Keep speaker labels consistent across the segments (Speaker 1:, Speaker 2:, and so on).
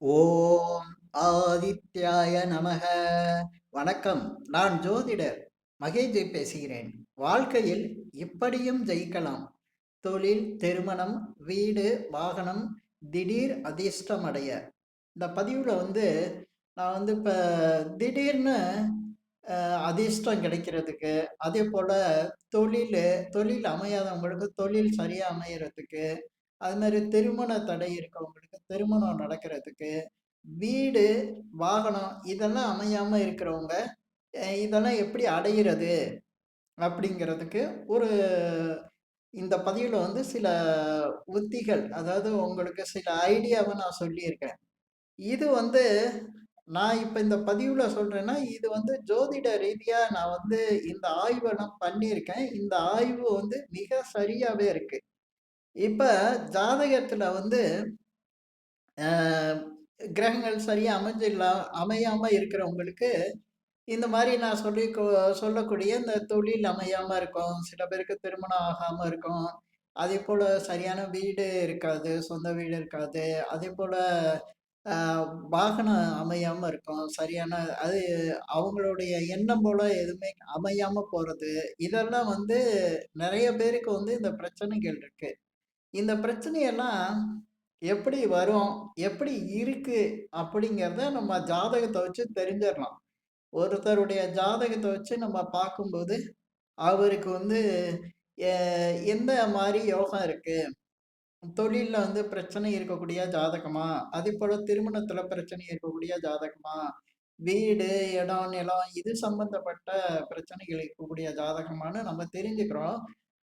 Speaker 1: ஓம் ஆதித்யாய நமக. வணக்கம். நான் ஜோதிடர் மகேஜி பேசுகிறேன். வாழ்க்கையில் இப்படியும் ஜெயிக்கலாம். தொழில், திருமணம், வீடு, வாகனம், திடீர் அதிர்ஷ்டம் அடைய. இந்த பதிவுல நான் இப்ப திடீர்னு அதிர்ஷ்டம் கிடைக்கிறதுக்கு, அதே போல தொழில் தொழில் அமையாதவங்களுக்கு தொழில் சரியா அமையறதுக்கு, அது மாதிரி திருமண தடை இருக்கவங்களுக்கு திருமணம் நடக்கிறதுக்கு, வீடு, வாகனம் இதெல்லாம் அமையாம இருக்கிறவங்க, இதெல்லாம் எப்படி அடையிறது? அப்படிங்கிறதுக்கு ஒரு இந்த பதிவுல சில உத்திகள், அதாவது உங்களுக்கு சில ஐடியாவ நான் சொல்லியிருக்கேன். இது நான் இப்ப இந்த பதிவுல சொல்றேன்னா, இது ஜோதிட ரீதியா நான் இந்த ஆய்வ நான் பண்ணியிருக்கேன். இந்த ஆய்வு மிக சரியாவே இருக்கு. இப்ப ஜாதகத்துல அ கிரகங்கள் சரியா அமையாம இருக்கிறவங்களுக்கு, இந்த மாரி நான் சொல்லக்கூடிய இந்த தொழில் அமையாம இருக்கும். சில பேருக்கு திருமணம் ஆகாம இருக்கும். அதேபோல சரியான வீடு இருக்காது. சொந்த வீடு இருக்காது. அதேபோல அ வாகனம் அமையாம இருக்கும். சரியான அது அவங்களுடைய எண்ணம் போல எதுவுமே அமையாம போறது. இதெல்லாம் நெறைய பேருக்கு இந்த பிரச்சனைகள் இருக்கு. இந்த பிரச்சனையெல்லாம் எப்படி வரும்? எப்படி இருக்கு? அப்படிங்கிறத நம்ம ஜாதகத்த வச்சு தெரிஞ்சிரலாம். ஒருத்தருடைய ஜாதகத்த வச்சு நம்ம பார்க்கும்போது, அவருக்கு எ எந்த மாரி யோகம் இருக்கு? தொழில்ல பிரச்சனை இருக்கக்கூடிய ஜாதகமா? அதேபோல திருமணத்தில பிரச்சனை இருக்கக்கூடிய ஜாதகமா? வீடு, இடம், நிலம் இது சம்பந்தப்பட்ட பிரச்சனைகள் இருக்கக்கூடிய ஜாதகமான்னு நம்ம தெரிஞ்சுக்கிறோம்.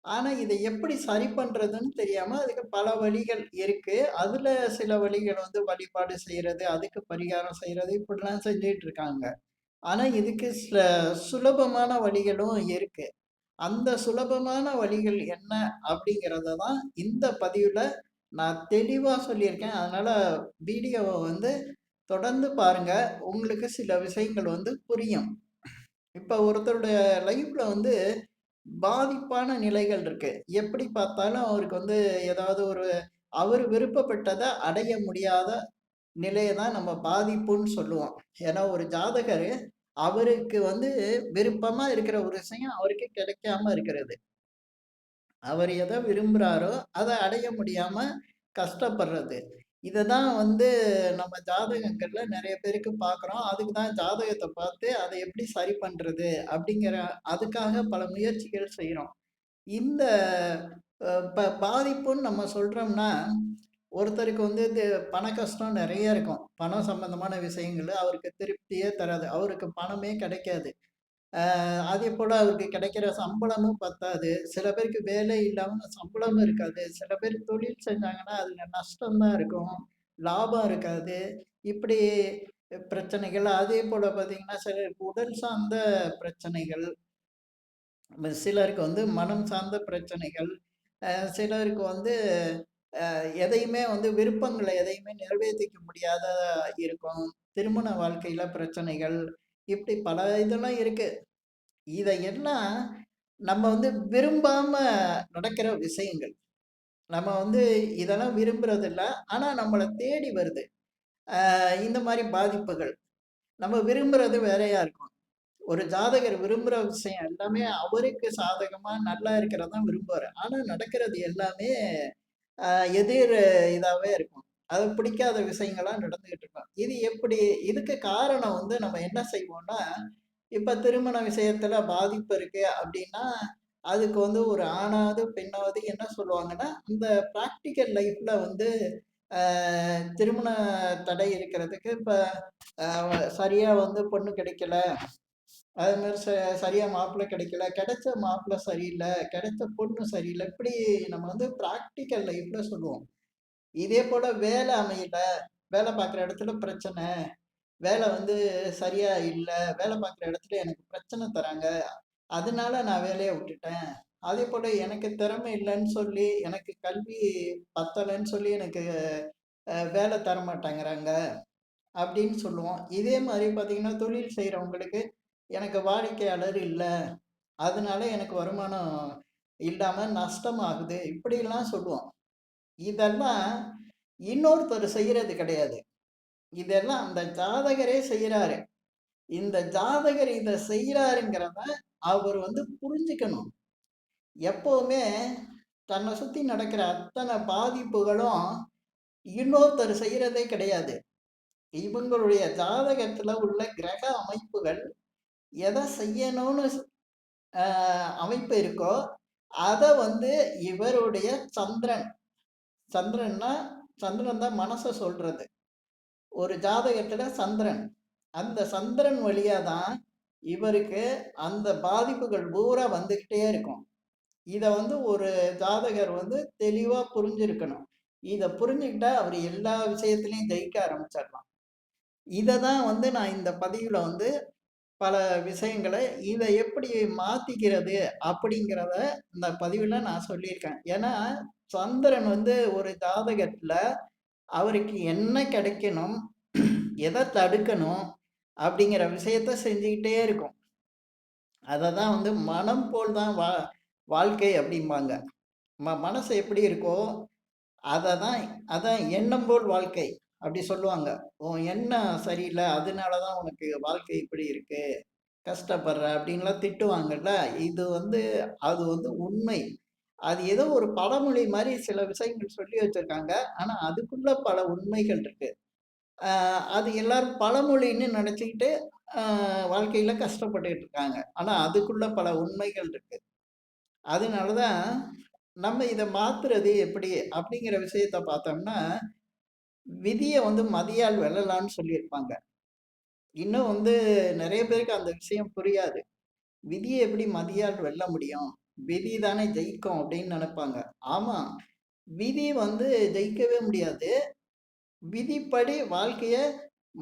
Speaker 1: ஆனா, இத எப்படி சரி பண்றதுன்னு தெரியாம, அதுக்கு பல வழிகள் இருக்கு. அதுல சில வழிகள் வழிபாடு செய்றது, அதுக்கு பரிகாரம் செய்றது, இப்படிலாம் செஞ்சுட்டு இருக்காங்க. ஆனா, இதுக்கு சில சுலபமான வழிகளும் இருக்கு. அந்த சுலபமான வழிகள் என்ன அப்படிங்கிறத தான் இந்த பதிவுல நான் தெளிவா சொல்லியிருக்கேன். அதனால வீடியோவ தொடர்ந்து பாருங்க. உங்களுக்கு சில விஷயங்கள் புரியும். இப்ப ஒருத்தருடைய லைஃப்ல பாதிப்பான நிலைகள் இருக்கு. எப்படி பார்த்தாலும் அவருக்கு ஏதாவது ஒரு அவர் விருப்பப்பட்டத அடைய முடியாத நிலைய தான் நம்ம பாதிப்புன்னு சொல்லுவோம். ஏன்னா ஒரு ஜாதகரு அவருக்கு விருப்பமா இருக்கிற ஒரு விஷயம் அவருக்கு கிடைக்காம இருக்கிறது. அவர் எத விரும்புறாரோ, அத அடைய முடியாம கஷ்டப்படுறது. இத தான் நம்ம ஜாதகங்கள்ல நெறைய பேருக்கு பார்க்குறோம். அதுக்கு தான் ஜாதகத்த பார்த்து அத எப்படி சரி பண்றது? அப்படிங்கிற அதுக்காக பல முயற்சிகள் செய்றோம். இந்த பாதிப்புன்னு நம்ம சொல்றோம்னா, ஒருத்தருக்கு இது பண கஷ்டம் நெறைய இருக்கும். பணம் சம்பந்தமான விஷயங்கள்ல அவருக்கு திருப்தியே தராது. அவருக்கு பணமே கிடைக்காது. அதேபோல அவருக்கு கிடைக்கிற சம்பளமும் பத்தாது. சில பேருக்கு வேலை இல்லாம சம்பளமும் இருக்காது. சில பேர் தொழில் செஞ்சாங்கன்னா, அதுல நஷ்டம் தான் இருக்கும். லாபம் இருக்காது. இப்படி பிரச்சனைகள். அதேபோல பார்த்தீங்கன்னா, சிலருக்கு உடல் சார்ந்த பிரச்சனைகள். சிலருக்கு மனம் சார்ந்த பிரச்சனைகள். சிலருக்கு எதையுமே விருப்பங்கள எதையுமே நிறைவேத்திக்க முடியாத இருக்கும். திருமண வாழ்க்கையில பிரச்சனைகள். இப்படி பல இதெல்லாம் இருக்கு. இதையெல்லாம் நம்ம விரும்பாம நடக்கிற விஷயங்கள். நம்ம இதெல்லாம் விரும்புறதில்ல. ஆனா நம்மள தேடி வருது. இந்த மாரி பாதிப்புகள். நம்ம விரும்புறது வேறையா இருக்கும். ஒரு ஜாதகர் விரும்புற விஷயம் எல்லாமே அவருக்கு சாதகமா நல்லா இருக்கிறத தான் விரும்புவாரு. ஆனா நடக்கிறது எல்லாமே அ எதிர் இதாவே இருக்கும். அது பிடிக்காத விஷயங்களா நடந்துகிட்டு இருக்கும். இது எப்படி? இதுக்கு காரணம் நம்ம என்ன செய்வோம்னா, இப்ப திருமண விஷயத்துல பாதிப்பு இருக்கு அப்படின்னா, அதுக்கு ஒரு ஆணாவது, பெண்ணாவது என்ன சொல்லுவாங்கன்னா, அந்த பிராக்டிகல் லைஃப்ல அ திருமண தடை இருக்கிறதுக்கு இப்ப சரியா பொண்ணு கிடைக்கல. அது மாரி சரியா மாப்பிள்ளை கிடைக்கல. கிடைச்ச மாப்பிள்ளை சரியில்ல. கிடைச்ச பொண்ணு சரியில்ல. இப்படி நம்ம பிராக்டிகல் லைஃப்ல சொல்லுவோம். இதே போல வேலை அமையல. வேலை பார்க்குற இடத்துல பிரச்சனை. வேலை சரியா இல்ல. வேலை பார்க்குற இடத்துல எனக்கு பிரச்சனை தராங்க. அதனால நான் வேலைய விட்டுட்டேன். அதேபோல எனக்கு திறமை இல்லன்னு சொல்லி, எனக்கு கல்வி பத்தலன்னு சொல்லி எனக்கு வேலை தரமாட்டேங்கிறாங்க. அப்படின்னு சொல்லுவோம். இதே மாரி பார்த்தீங்கன்னா, தொழில் செய்றவங்களுக்கு எனக்கு வாடிக்கையாளர் இல்ல. அதனால எனக்கு வருமானம் இல்லாம நஷ்டமாகுது. இப்படிலாம் சொல்லுவோம். இதெல்லாம் இன்னொருத்தர் செய்யறது கிடையாது. இதெல்லாம் அந்த ஜாதகரே செய்யறாரு. இந்த ஜாதகர் இத செய்யறாருங்கிறத அவர் புரிஞ்சுக்கணும். எப்பவுமே தன்னை சுத்தி நடக்கிற அத்தனை பாதிப்புகளும் இன்னொருத்தர் செய்யறதே கிடையாது. இவங்களுடைய ஜாதகத்துல உள்ள கிரக அமைப்புகள் எதை செய்யணும்னு அமைப்பு இருக்கோ அதை இவருடைய சந்திரன், சந்திரன்னா சந்திரன் தான் மனசை சொல்றது. ஒரு ஜாதகத்துல சந்திரன், அந்த சந்திரன் வழியா தான் இவருக்கு அந்த பாதிப்புகள் பூரா வந்துகிட்டே இருக்கும். இத ஒரு ஜாதகர் தெளிவா புரிஞ்சிருக்கணும். இத புரிஞ்சுக்கிட்டா அவர் எல்லா விஷயத்திலையும் ஜெயிக்க ஆரம்பிச்சிடலாம். இதை தான் நான் இந்த பதிவுல பல விஷயங்களை இதை எப்படி மாத்திக்கிறது அப்படிங்கிறத இந்த பதிவுல நான் சொல்லியிருக்கேன். ஏன்னா சந்திரன் ஒரு ஜாதகத்துல அவருக்கு என்ன கிடைக்கணும், எதை தடுக்கணும் அப்படிங்கிற விஷயத்த செஞ்சுக்கிட்டே இருக்கும். அதை தான் மனம் போல் தான் வாழ்க்கை அப்படிம்பாங்க. மனசு எப்படி இருக்கோ அதை தான், அதான் எண்ணம் போல் வாழ்க்கை அப்படி சொல்லுவாங்க. உன் எண்ணம் சரியில்லை, அதனால தான் உனக்கு வாழ்க்கை இப்படி இருக்கு, கஷ்டப்படுற அப்படின்லாம் திட்டுவாங்கல்ல. இது அது உண்மை. அது ஏதோ ஒரு பழமொழி மாதிரி சில விஷயங்கள் சொல்லி வச்சிருக்காங்க. ஆனா அதுக்குள்ள பல உண்மைகள் இருக்கு. அது எல்லாரும் பழமொழின்னு நினைச்சுக்கிட்டு வாழ்க்கையில கஷ்டப்பட்டுட்டு இருக்காங்க. ஆனா அதுக்குள்ள பல உண்மைகள் இருக்கு. அதனாலதான் நம்ம இதை மாத்துறது எப்படி அப்படிங்கிற விஷயத்த பார்த்தோம்னா, விதியை மதியால் வெல்லலாம்னு சொல்லியிருப்பாங்க. இன்னும் நிறைய பேருக்கு அந்த விஷயம் புரியாது. விதியை எப்படி மதியால் வெல்ல முடியும், விதி தானே ஜெயிக்கும் அப்படின்னு நினைப்பாங்க. ஆமா, விதி ஜெயிக்கவே முடியாது. விதிப்படி வாழ்க்கைய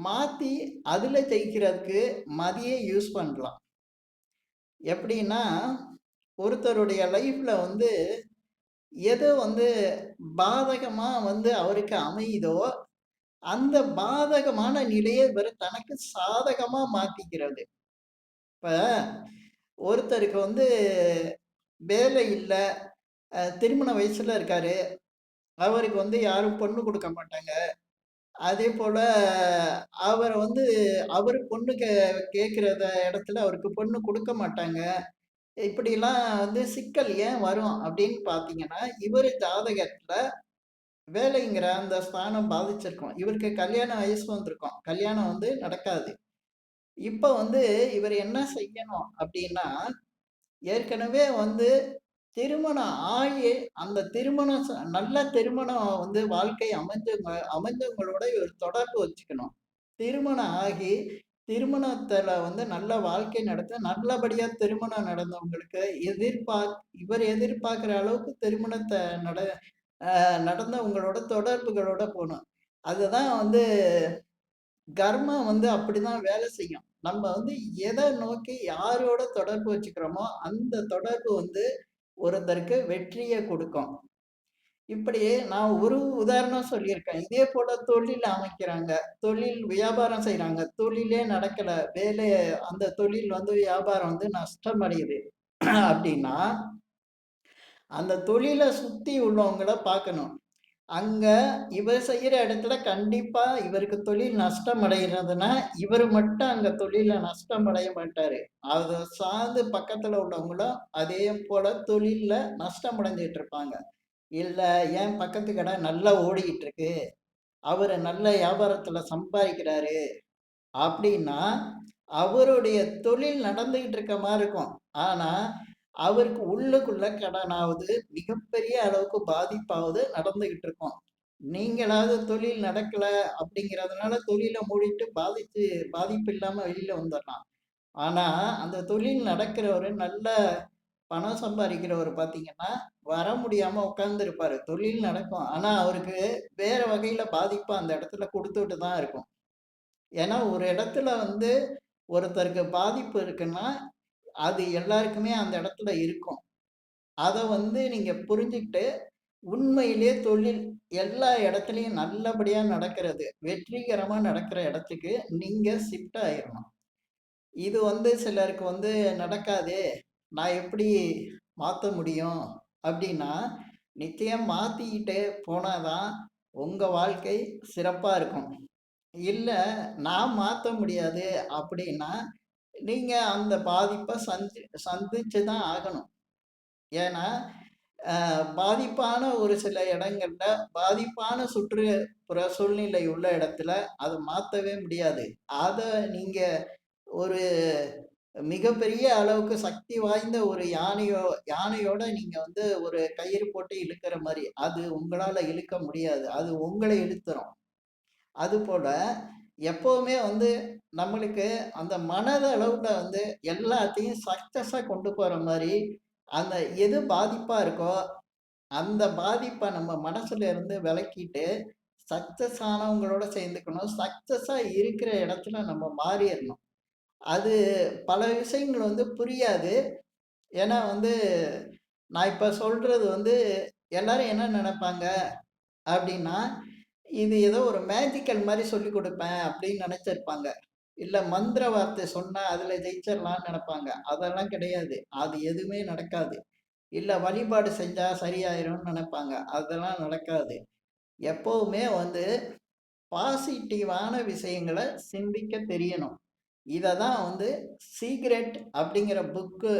Speaker 1: மாத்தி அதுல ஜெயிக்கிறதுக்கு மதியை யூஸ் பண்ணலாம். எப்படின்னா, ஒருத்தருடைய லைஃப்ல எது பாதகமா அவருக்கு அமையுதோ அந்த பாதகமான நிலையை இவர் தனக்கு சாதகமா மாத்திக்கிறது. இப்ப ஒருத்தருக்கு வேலை இல்லை, திருமண வயசுல இருக்காரு, அவருக்கு யாரும் பொண்ணு கொடுக்க மாட்டாங்க. அதே போல அவர் அவரு பொண்ணு கேட்கிறத இடத்துல அவருக்கு பொண்ணு கொடுக்க மாட்டாங்க. இப்படிலாம் சிக்கல் ஏன் வரும் அப்படின்னு பார்த்தீங்கன்னா, இவர் ஜாதகத்துல வேலைங்கிற அந்த ஸ்தானம் பாதிச்சிருக்கும். இவருக்கு கல்யாண வயசு வந்திருக்கும், கல்யாணம் நடக்காது. இப்ப இவர் என்ன செய்யணும் அப்படின்னா, ஏற்கனவே திருமணம் ஆகி அந்த திருமணம் நல்ல திருமணம் வாழ்க்கை அமைஞ்சவங்களோட இவர் தொடர்பு வச்சுக்கணும். திருமணம் ஆகி திருமணத்துல நல்ல வாழ்க்கை நடத்த நல்லபடியா திருமணம் நடந்தவங்களுக்கு இவர் எதிர்பார்க்கிற அளவுக்கு திருமணத்தை நடந்தவங்களோட தொடர்புகளோட போகணும். அதுதான் கர்மம் அப்படிதான் வேலை செய்யும். நம்ம எதை நோக்கி யாரோட தொடர்பு வச்சுக்கிறோமோ அந்த தொடர்பு ஒருத்தருக்கு வெற்றியை கொடுக்கும். இப்படி நான் ஒரு உதாரணம் சொல்லியிருக்கேன். இதே போல தொழில் அமைக்கிறாங்க, தொழில் வியாபாரம் செய்யறாங்க, தொழிலே நடக்கல, வேலை அந்த தொழில் வியாபாரம் நஷ்டம் அடையுது அப்படின்னா அந்த தொழிலை சுத்தி உள்ளவங்கள பார்க்கணும். அங்க இவர் செய்யற இடத்துல கண்டிப்பா இவருக்கு தொழில் நஷ்டம் அடைகிறதுனா இவர் மட்டும் அங்க தொழில நஷ்டம் அடைய மாட்டாரு. அதை சார்ந்து பக்கத்துல உள்ளவங்களும் அதே போல தொழில்ல நஷ்டம் அடைஞ்சிட்டு இருப்பாங்க. இல்ல, என் பக்கத்து கடை நல்லா ஓடிக்கிட்டு இருக்கு, அவரு நல்ல வியாபாரத்துல சம்பாதிக்கிறாரு அப்படின்னா அவருடைய தொழில் நடந்துகிட்டு இருக்க மாதிரி இருக்கும். ஆனா அவருக்கு உள்ளுக்குள்ள கடனாவது மிகப்பெரிய அளவுக்கு பாதிப்பாவது நடந்துகிட்டு இருக்கும். நீங்களாவது தொழில் நடக்கல அப்படிங்கிறதுனால தொழிலை மூடிட்டு பாதிப்பு இல்லாம வெளியில வந்துடலாம். ஆனா அந்த தொழில் நடக்கிறவரு நல்ல பணம் சம்பாதிக்கிறவர் பார்த்தீங்கன்னா வர முடியாம உட்கார்ந்து இருப்பாரு. தொழில் நடக்கும், ஆனா அவருக்கு வேற வகையில பாதிப்பு அந்த இடத்துல கொடுத்துட்டு தான் இருக்கும். ஏன்னா ஒரு இடத்துல ஒருத்தருக்கு பாதிப்பு இருக்குன்னா அது எல்லாருக்குமே அந்த இடத்துல இருக்கும். அதை நீங்க புரிஞ்சுக்கிட்டு உண்மையிலே தொழில் எல்லா இடத்துலையும் நல்லபடியா நடக்கிறது, வெற்றிகரமா நடக்கிற இடத்துக்கு நீங்க ஷிஃப்ட் ஆயிரணும். இது சிலருக்கு நடக்காதே, நான் எப்படி மாற்ற முடியும் அப்படின்னா, நிச்சயம் மாத்திக்கிட்டே போனாதான் உங்க வாழ்க்கை சிறப்பா இருக்கும். இல்ல நான் மாத்த முடியாது அப்படின்னா, நீங்க அந்த பாதிப்ப சந்திச்சு தான் ஆகணும். ஏன்னா, பாதிப்பான ஒரு சில இடங்கள்ல, பாதிப்பான சுற்றுப்புற சூழ்நிலை உள்ள இடத்துல அத மாத்தவே முடியாது. அத நீங்க ஒரு மிகப்பெரிய அளவுக்கு சக்தி வாய்ந்த ஒரு யானையோட நீங்க வந்து ஒரு கயிறு போட்டு இழுக்கிற மாரி. அது உங்களால இழுக்க முடியாது. அது உங்கள இழுத்துரும். அதுபோல எப்பவுமே வந்து நம்மளுக்கு அந்த மனத அளவுல வந்து எல்லாத்தையும் சக்சஸா கொண்டு போற மாரி, அந்த எது பாதிப்பா இருக்கோ, அந்த பாதிப்ப நம்ம மனசுல இருந்து விலக்கிட்டு, சக்சஸ் ஆனவங்களோட சேர்ந்துக்கணும். சக்சஸா இருக்கிற இடத்துல நம்ம மாறிறணும். அது பல விஷயங்கள் வந்து புரியாது. ஏன்னா வந்து, நான் இப்ப சொல்றது வந்து எல்லாரும் என்ன நெனைப்பாங்க அப்டின்னா, இது ஏதோ ஒரு மேஜிக்கல் மாரி சொல்லிக் குடுப்பேன் அப்டின்னு நெனைச்சிருப்பாங்க. இல்ல மந்திர வார்த்தை சொன்னா அதுல ஜெயிச்சிரலாம்னு நெனைப்பாங்க. அதெல்லாம் கிடையாது. அது எதுவுமே நடக்காது. இல்ல வழிபாடு செஞ்சா சரியாயிரும்னு நெனைப்பாங்க. அதெல்லாம் நடக்காது. எப்பவுமே வந்து பாசிட்டிவான விஷயங்கள சிந்திக்க தெரியணும். இத தான் வந்து சீக்ரெட் அப்படிங்கிற புக்கு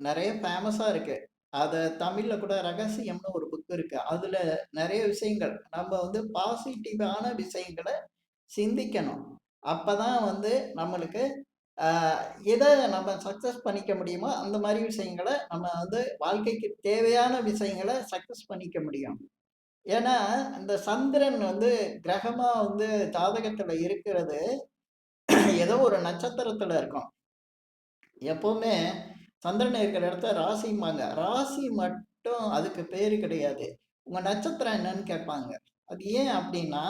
Speaker 1: நெறைய ஃபேமஸா இருக்கு. அத தமிழ்ல கூட ரகசியம்னு ஒரு புக் இருக்கு. அதுல நெறைய விஷயங்கள் நம்ம வந்து பாசிட்டிவான விஷயங்கள சிந்திக்கணும். அப்பதான் வந்து நம்மளுக்கு அ எத நம்ம சக்சஸ் பண்ணிக்க முடியுமோ, அந்த மாரி விஷயங்கள நம்ம வந்து வாழ்க்கைக்கு தேவையான விஷயங்கள சக்சஸ் பண்ணிக்க முடியும். ஏன்னா, இந்த சந்திரன் வந்து கிரகமா வந்து ஜாதகத்துல இருக்கிறது ஏதோ ஒரு நட்சத்திரத்துல இருக்கும். எப்பவுமே சந்திரன் இருக்கிற இடத்த ராசிம்பாங்க. ராசி மட்டும் அதுக்கு பேரு கிடையாது. உங்க நட்சத்திரம் என்னன்னு கேட்பாங்க. அது ஏன் அப்டின்னா,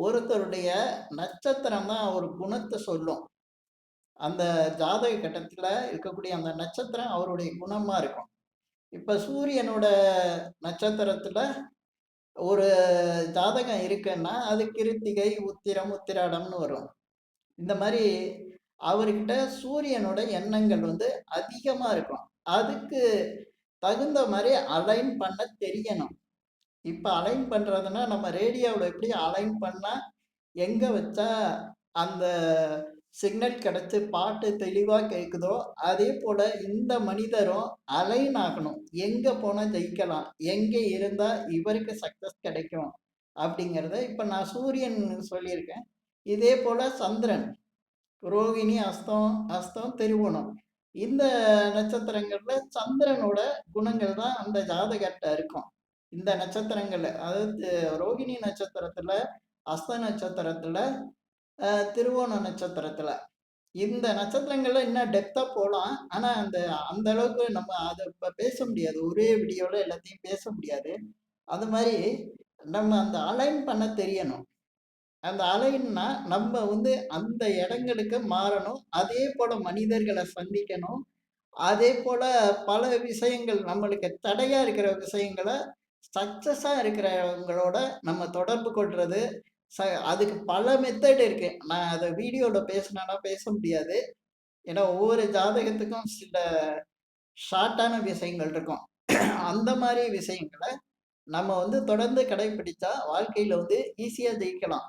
Speaker 1: ஒருத்தருடைய நட்சத்திரம் தான் ஒரு குணத்த சொல்லும். அந்த ஜாதக கட்டத்துல இருக்கக்கூடிய அந்த நட்சத்திரம் அவருடைய குணமா இருக்கும். இப்ப சூரியனோட நட்சத்திரத்துல ஒரு ஜாதகம் இருக்குன்னா, அது கிருத்திகை, உத்திரம், உத்திராடம்னு வரும். இந்த மாரி அவர்கிட்ட சூரியனோட எண்ணங்கள் வந்து அதிகமா இருக்கும். அதுக்கு தகுந்த மாரி அலைன் பண்ண தெரியணும். இப்ப அலைன் பண்றதுன்னா, நம்ம ரேடியோவுல எப்படி அலைன் பண்ணா, எங்க வச்சா அந்த சிக்னல் கிடைச்சு பாட்டு தெளிவா கேட்குதோ, அதே போல இந்த மனிதரும் அலைன் ஆகணும். எங்க போனா ஜெயிக்கலாம்? எங்க இருந்தா இவருக்கு சக்சஸ் கிடைக்கும்? அப்படிங்கிறத இப்ப நான் சூரியன் சொல்லியிருக்கேன். இதே போல சந்திரன். ரோகிணி, அஸ்தம், அஸ்தம், திருவோணம். இந்த நட்சத்திரங்கள்ல சந்திரனோட குணங்கள் தான் அந்த ஜாதகர்ட்ட இருக்கும். இந்த நட்சத்திரங்கள்ல அதாவது ரோகிணி நட்சத்திரத்துல, அஸ்த நட்சத்திரத்துல, திருவோண நட்சத்திரத்துல. இந்த நட்சத்திரங்கள்ல இன்னும் டெப்த்தா போலாம். ஆனா அந்த அந்த அளவுக்கு நம்ம அத இப்ப பேச முடியாது. ஒரே வீடியோல எல்லாத்தையும் பேச முடியாது. அது மாரி நம்ம அந்த அலைன் பண்ண தெரியணும். அந்த அலைன்னா, நம்ம வந்து அந்த இடங்களுக்கு மாறணும். அதே போல மனிதர்கள சந்திக்கணும். அதே போல பல விஷயங்கள் நம்மளுக்கு தடையா இருக்கிற விஷயங்கள சக்சஸா இருக்கிறவங்களோட நம்ம தொடர்பு கொள்றது. ச அதுக்கு பல மெத்தட் இருக்கு. நான் அத வீடியோல பேசுனேன்னா பேச முடியாது. ஏன்னா ஒவ்வொரு ஜாதகத்துக்கும் சில ஷார்ட்டான விஷயங்கள் இருக்கும். அந்த மாரி விஷயங்கள நம்ம வந்து தொடர்ந்து கடைபிடிச்சா வாழ்க்கையில வந்து ஈஸியா ஜெயிக்கலாம்.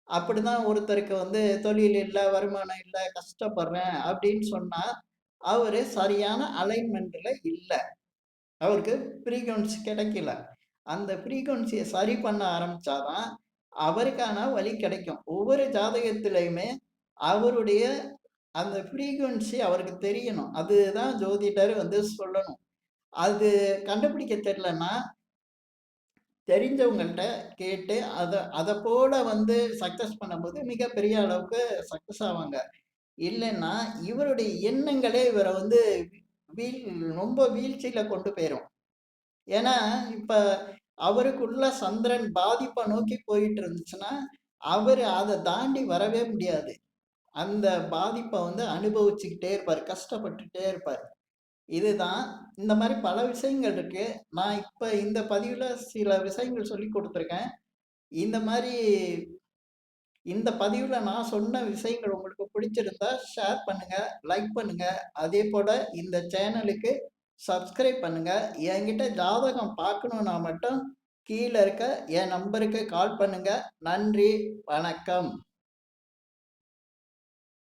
Speaker 1: அப்படிதான் ஒருத்தருக்கு வந்து தொழில் இல்ல, வருமானம் இல்ல, கஷ்டப்படுறேன் அப்படின்னு சொன்னா, அவரு சரியான அலைன்மென்ட்ல இல்ல. அவருக்கு ஃப்ரீக்வென்சி கிடைக்கல. அந்த ஃப்ரீக்வென்சிய சரி பண்ண ஆரம்பிச்சா தான், அவருக்கான வழி கிடைக்கும். ஒவ்வொரு ஜாதகத்திலயுமே அவருடைய அந்த ஃப்ரீக்வென்சி அவருக்கு தெரியணும். அதுதான் ஜோதிடர் வந்து சொல்லணும். அது கண்டுபிடிக்க தெரியலன்னா, தெரிஞ்சவங்கள்ட்ட கேட்டு அத அத போல வந்து சக்சஸ் பண்ணும்போது மிகப்பெரிய அளவுக்கு சக்சஸ் ஆவாங்க. இல்லன்னா, இவருடைய எண்ணங்களே இவர வந்து வீழ் ரொம்ப வீழ்ச்சியில கொண்டு போயிரும். ஏன்னா, இப்ப அவருக்குள்ள சந்திரன் பாதிப்ப நோக்கி போயிட்டு இருந்துச்சுன்னா, அவரு அத தாண்டி வரவே முடியாது. அந்த பாதிப்ப வந்து அனுபவிச்சுக்கிட்டே இருப்பாரு. கஷ்டப்பட்டுட்டே இருப்பாரு. இதுதான் இந்த மாரி பல விஷயங்கள் இருக்கு. நான் இப்ப இந்த பதிவுல சில விஷயங்கள் சொல்லிக் குடுத்துருக்கேன். இந்த மாரி இந்த பதிவுல நான் சொன்ன விஷயங்கள் உங்களுக்கு பிடிச்சிருந்தா ஷேர் பண்ணுங்க, லைக் பண்ணுங்க. அதேபோல இந்த சேனலுக்கு சப்ஸ்கிரைப் பண்ணுங்க. என்கிட்ட ஜாதகம் பார்க்கணும்னா மட்டும் கீழ இருக்க என் நம்பருக்கு கால் பண்ணுங்க. நன்றி, வணக்கம்.